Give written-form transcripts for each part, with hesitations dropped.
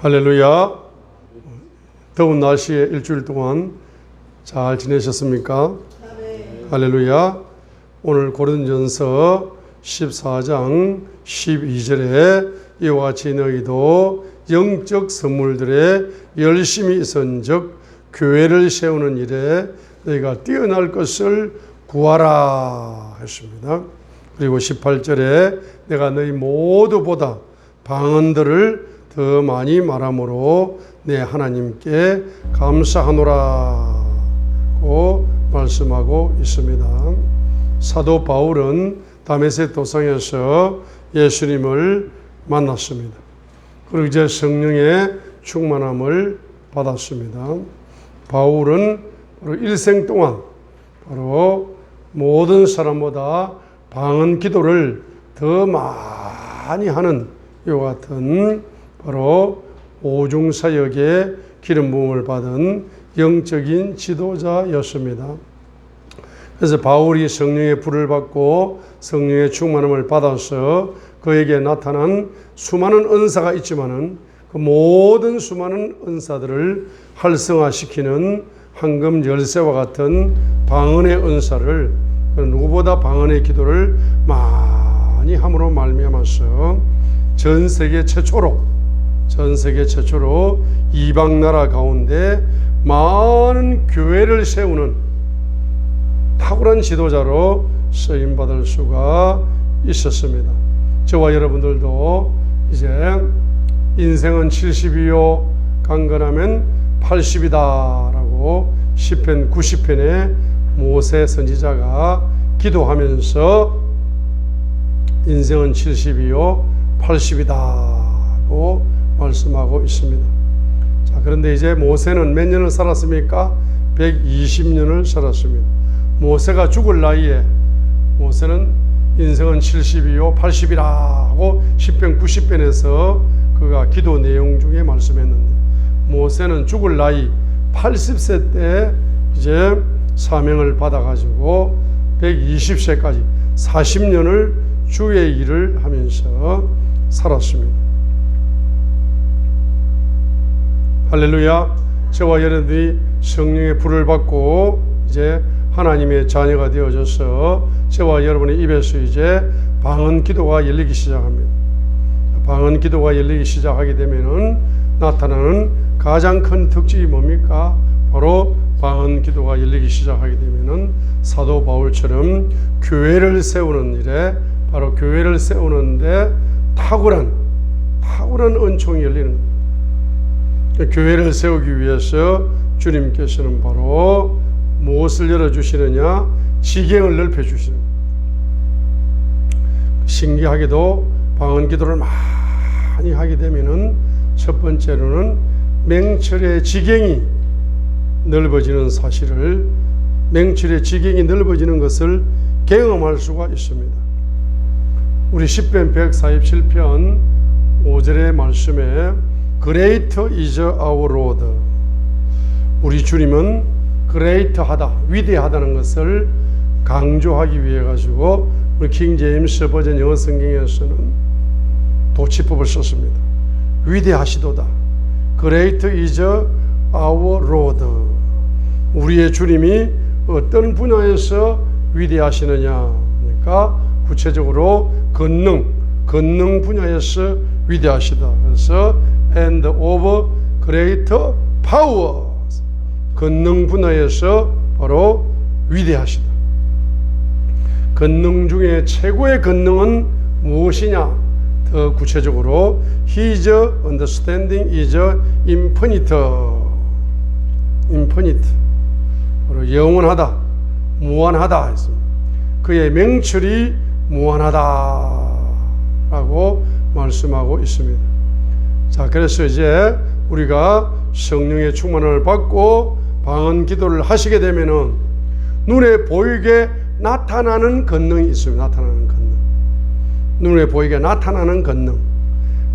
할렐루야. 더운 날씨에 일주일 동안 잘 지내셨습니까? 네. 할렐루야. 오늘 고린전서 14장 12절에 이와 같이 너희도 영적 선물들에 열심히 있은즉 교회를 세우는 일에 너희가 뛰어날 것을 구하라 했습니다. 그리고 18절에 내가 너희 모두보다 방언들을 더 많이 말함으로 내 하나님께 감사하노라고 말씀하고 있습니다. 사도 바울은 다메섹 도상에서 예수님을 만났습니다. 그리고 이제 성령의 충만함을 받았습니다. 바울은 바로 일생 동안 바로 모든 사람보다 방언 기도를 더 많이 하는 이와 같은 바로 오중사역의 기름 부음을 받은 영적인 지도자였습니다. 그래서 바울이 성령의 불을 받고 성령의 충만함을 받아서 그에게 나타난 수많은 은사가 있지만은 그 모든 수많은 은사들을 활성화시키는 황금 열쇠와 같은 방언의 은사를 누구보다 방언의 기도를 많이 함으로 말미암아서 전 세계 최초로 이방 나라 가운데 많은 교회를 세우는 탁월한 지도자로 쓰임받을 수가 있었습니다. 저와 여러분들도 이제 인생은 70이요 강건하면 80이다 라고 시편 90편에 모세 선지자가 기도하면서 인생은 70이요 80이다고 말씀하고 있습니다. 자, 그런데 이제 모세는 몇 년을 살았습니까? 120년을 살았습니다. 모세가 죽을 나이에 모세는 인생은 70이요 80이라고 시편 90편에서 그가 기도 내용 중에 말씀했는데 모세는 죽을 나이 80세 때 이제 사명을 받아가지고 120세까지 40년을 주의 일을 하면서 살았습니다. 할렐루야. 저와 여러분들이 성령의 불을 받고 이제 하나님의 자녀가 되어져서 저와 여러분의 입에서 이제 방언 기도가 열리기 시작합니다. 방언 기도가 열리기 시작하게 되면은 나타나는 가장 큰 특징이 뭡니까? 바로 방언 기도가 열리기 시작하게 되면은 사도 바울처럼 교회를 세우는 일에 바로 교회를 세우는데 탁월한 은총이 열리는 겁니다. 교회를 세우기 위해서 주님께서는 바로 무엇을 열어주시느냐? 지경을 넓혀주시는 겁니다. 신기하게도 방언 기도를 많이 하게 되면은 첫 번째로는 맹철의 지경이 넓어지는 사실을 맹철의 지경이 넓어지는 것을 경험할 수가 있습니다. 우리 시편 147편 5절의 말씀에 Greater is our Lord. 우리 주님은 great하다, 위대하다는 것을 강조하기 위해 가지고 우리 킹 제임스 버전 영어 성경에서는 도치법을 썼습니다. 위대하시도다. Greater is our Lord. 우리의 주님이 어떤 분야에서 위대하시느냐? 그러니까 구체적으로 권능 분야에서 위대하시다. 그래서 and of greater power. 권능 분야에서 바로 위대하시다. 권능 중에 최고의 권능은 무엇이냐? 더 구체적으로 His understanding is infinite. 바로 영원하다, 무한하다 했습니다. 그의 명철이 무한하다라고 말씀하고 있습니다. 자, 그래서 이제 우리가 성령의 충만을 받고 방언 기도를 하시게 되면은 눈에 보이게 나타나는 권능이 있습니다. 눈에 보이게 나타나는 권능.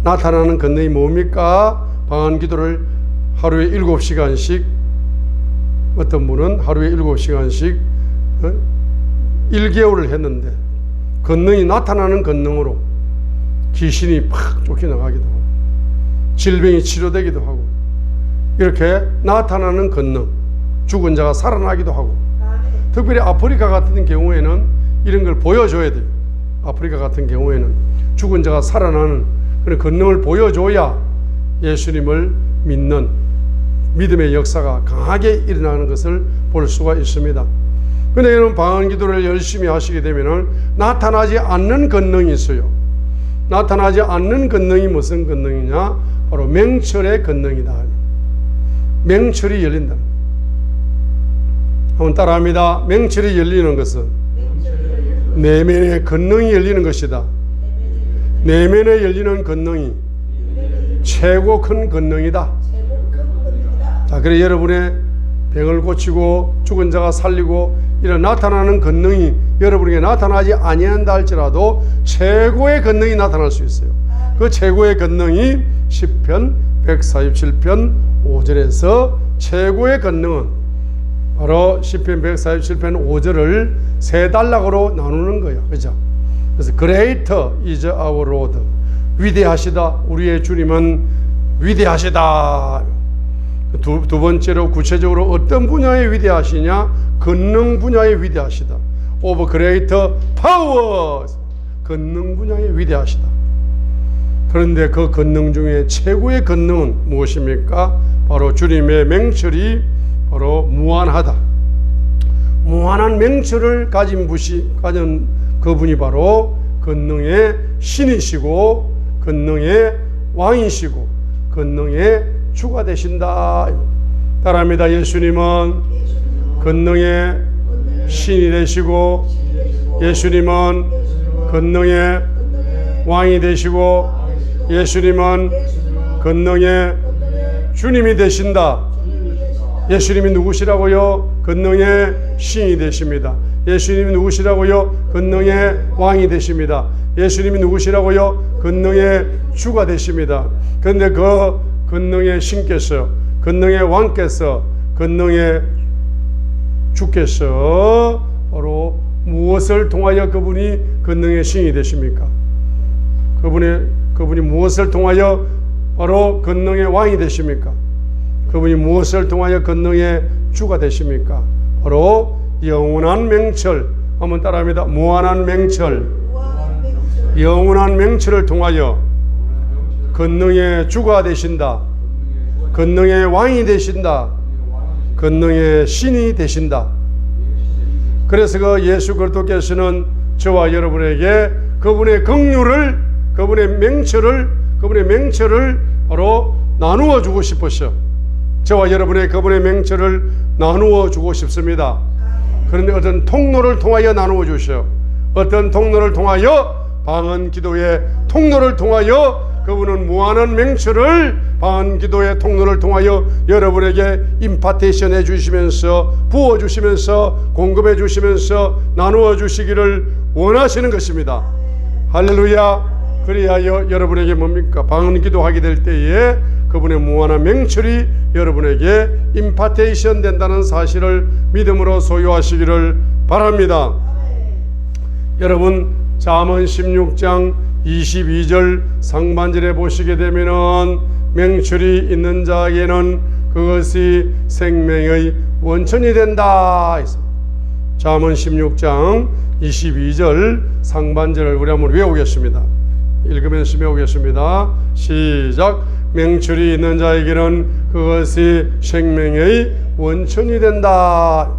나타나는 권능이 뭡니까? 방언 기도를 하루에 7시간씩 어떤 분은 하루에 7시간씩 1개월을 했는데 권능이 나타나는 권능으로 귀신이 팍 쫓겨나가기도 하고 질병이 치료되기도 하고 이렇게 나타나는 권능, 죽은 자가 살아나기도 하고 특별히 아프리카 같은 경우에는 이런 걸 보여줘야 돼요. 아프리카 같은 경우에는 죽은 자가 살아나는 그런 권능을 보여줘야 예수님을 믿는 믿음의 역사가 강하게 일어나는 것을 볼 수가 있습니다. 그런데 여러분 방언 기도를 열심히 하시게 되면 나타나지 않는 권능이 있어요. 나타나지 않는 권능이 무슨 권능이냐? 바로 맹철의 권능이다. 맹철이 열린다. 한번 따라합니다. 맹철이 열리는 것은 내면의 권능이 열리는 것이다. 내면에 열리는 권능이 최고 큰 권능이다. 자, 그래 여러분의 병을 고치고 죽은 자가 살리고 이런 나타나는 권능이 여러분에게 나타나지 아니한다 할지라도 최고의 권능이 나타날 수 있어요. 그 최고의 권능이 시편 147편 5절에서 최고의 권능은 바로 시편 147편 5절을 세 단락으로 나누는 거예요. 그죠? 그래서 Greater is our Lord. 위대하시다. 우리의 주님은 위대하시다. 두 번째로 구체적으로 어떤 분야에 위대하시냐? 권능 분야에 위대하시다. Of greater power. 권능 분야에 위대하시다. 그런데 그 권능 중에 최고의 권능은 무엇입니까? 바로 주님의 맹철이 바로 무한하다. 무한한 맹철을 가진 그분이 바로 권능의 신이시고 권능의 왕이시고 권능의 주가 되신다. 따라합니다. 예수님은 권능의 신이 되시고 예수님은 권능의 왕이 되시고 예수님은 권능의 주님이 되신다. 예수님이 누구시라고요? 권능의 신이 되십니다. 예수님이 누구시라고요? 권능의 왕이 되십니다. 예수님이 누구시라고요? 권능의 주가 되십니다. 그런데 그 권능의 신께서, 권능의 왕께서, 권능의 주께서 바로 무엇을 통하여 그분이 권능의 신이 되십니까? 그분이 무엇을 통하여 바로 권능의 왕이 되십니까? 그분이 무엇을 통하여 권능의 주가 되십니까? 바로 영원한 맹철. 한번 따라합니다. 무한한 맹철. 영원한 맹철을 통하여 권능의 주가 되신다. 권능의 왕이 되신다. 권능의 신이 되신다. 그래서 그 예수 그리스도께서는 저와 여러분에게 그분의 긍휼을, 그분의 맹철을 바로 나누어 주고 싶으셔. 저와 여러분의 그분의 맹철을 나누어 주고 싶습니다. 그런데 어떤 통로를 통하여 나누어 주셔. 어떤 통로를 통하여? 방언 기도의 통로를 통하여 그분은 무한한 맹철을 방언 기도의 통로를 통하여 여러분에게 임파테이션 해주시면서 부어주시면서 공급해주시면서 나누어 주시기를 원하시는 것입니다. 할렐루야. 그리하여 여러분에게 뭡니까? 방언 기도하게 될 때에 그분의 무한한 맹철이 여러분에게 임파테이션 된다는 사실을 믿음으로 소유하시기를 바랍니다. 여러분 잠언 16장 22절 상반절에 보시게 되면은 맹철이 있는 자에게는 그것이 생명의 원천이 된다. 잠언 16장 22절 상반절을 우리 한번 외우겠습니다. 읽으면서 배우겠습니다. 시작. 맹철이 있는 자에게는 그것이 생명의 원천이 된다.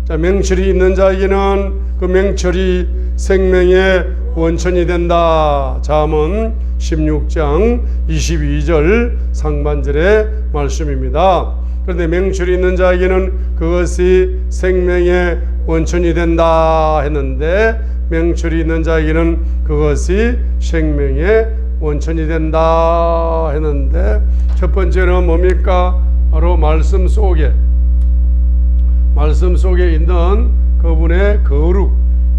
자, 맹철이 있는 자에게는 그 맹철이 생명의 원천이 된다. 잠언 16장 22절 상반절의 말씀입니다. 그런데 맹철이 있는 자에게는 그것이 생명의 원천이 된다 했는데 맹철이 있는 자에게는 그것이 생명의 원천이 된다 했는데 첫 번째는 뭡니까? 바로 말씀 속에 있는 그분의 거룩,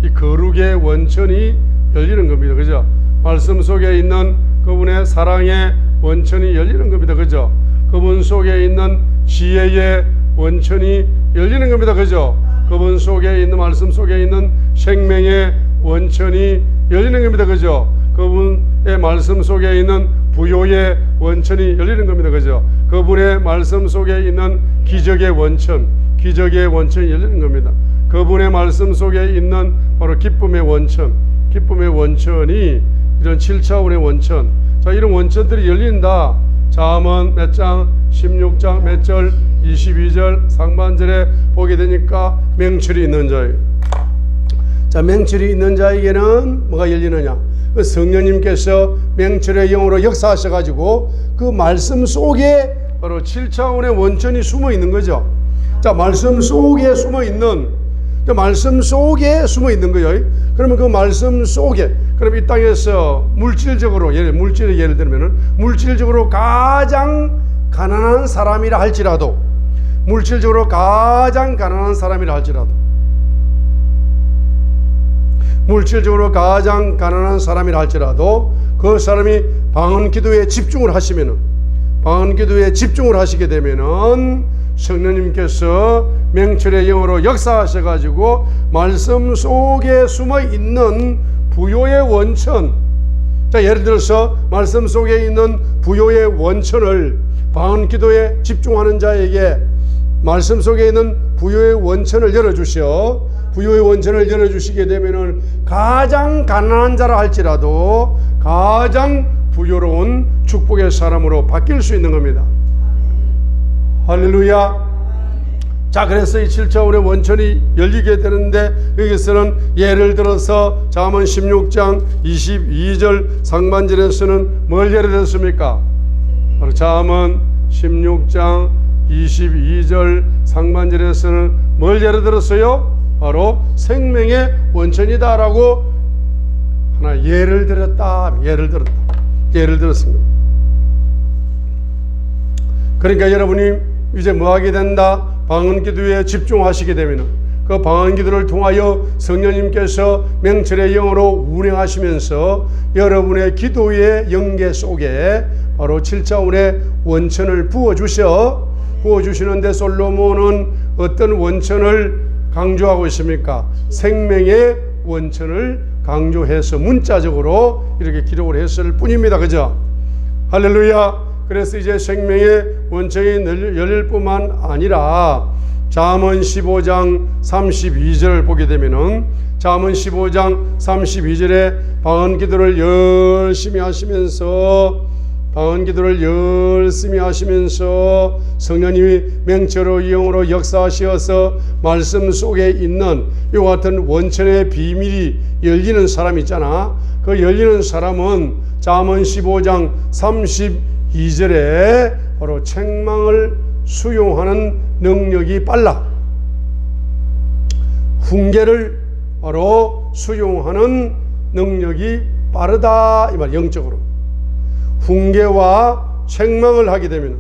이 거룩의 원천이 열리는 겁니다. 그죠? 말씀 속에 있는 그분의 사랑의 원천이 열리는 겁니다. 그죠? 그분 속에 있는 지혜의 원천이 열리는 겁니다. 그죠? 그분 속에 있는 말씀 속에 있는 생명의 원천이 열리는 겁니다. 그죠? 그분의 말씀 속에 있는 부요의 원천이 열리는 겁니다. 그죠? 그분의 말씀 속에 있는 기적의 원천이 열리는 겁니다. 그분의 말씀 속에 있는 바로 기쁨의 원천이 이런 7차원의 원천. 자, 이런 원천들이 열린다. 잠언 몇 장? 16장 몇 절? 22절 상반절에 보게 되니까 맹철이 있는 자예요. 자, 맹철이 있는 자에게는 뭐가 열리느냐? 그 성령님께서 맹철의 영으로 역사하셔가지고 그 말씀 속에 바로 7차원의 원천이 숨어 있는 거죠. 자, 말씀 속에 숨어 있는 거예요. 그러면 그 말씀 속에, 그럼 이 땅에서 물질적으로 예를 들면은 물질적으로 가장 가난한 사람이라 할지라도 그 사람이 방언 기도에 집중을 하시게 되면은 성령님께서 맹철의 영으로 역사하셔가지고 말씀 속에 숨어 있는 부요의 원천. 자, 예를 들어서 말씀 속에 있는 부요의 원천을 방언 기도에 집중하는 자에게 말씀 속에 있는 부요의 원천을 열어주시게 되면은 가장 가난한 자라 할지라도 가장 부요로운 축복의 사람으로 바뀔 수 있는 겁니다. 할렐루야. 자, 그래서 이 7차원의 원천이 열리게 되는데 여기서는 예를 들어서 잠언 16장 22절 상반절에서는 뭘 예를 들었습니까? 바로 잠언 16장 22절 상반절에서는 뭘 예를 들었어요? 바로 생명의 원천이다라고 하나 예를 들었습니다. 그러니까 여러분이 이제 뭐 하게 된다? 방언 기도에 집중하시게 되면 그 방언 기도를 통하여 성령님께서 맹철의 영으로 운행하시면서 여러분의 기도의 영계 속에 바로 7차원의 원천을 부어주시는데 솔로몬은 어떤 원천을 강조하고 있습니까? 생명의 원천을 강조해서 문자적으로 이렇게 기록을 했을 뿐입니다. 그죠? 할렐루야. 그래서 이제 생명의 원천이 열릴 뿐만 아니라 잠언 15장 32절을 보게 되면은 잠언 15장 32절에 방언 기도를 열심히 하시면서 성령님이 맹철의 영으로 역사하시어서 말씀 속에 있는 이와 같은 원천의 비밀이 열리는 사람 있잖아. 그 열리는 사람은 잠언 15장 32절에 바로 책망을 수용하는 능력이 빨라. 훈계를 바로 수용하는 능력이 빠르다 이 말. 영적으로 훈계와 책망을 하게 되면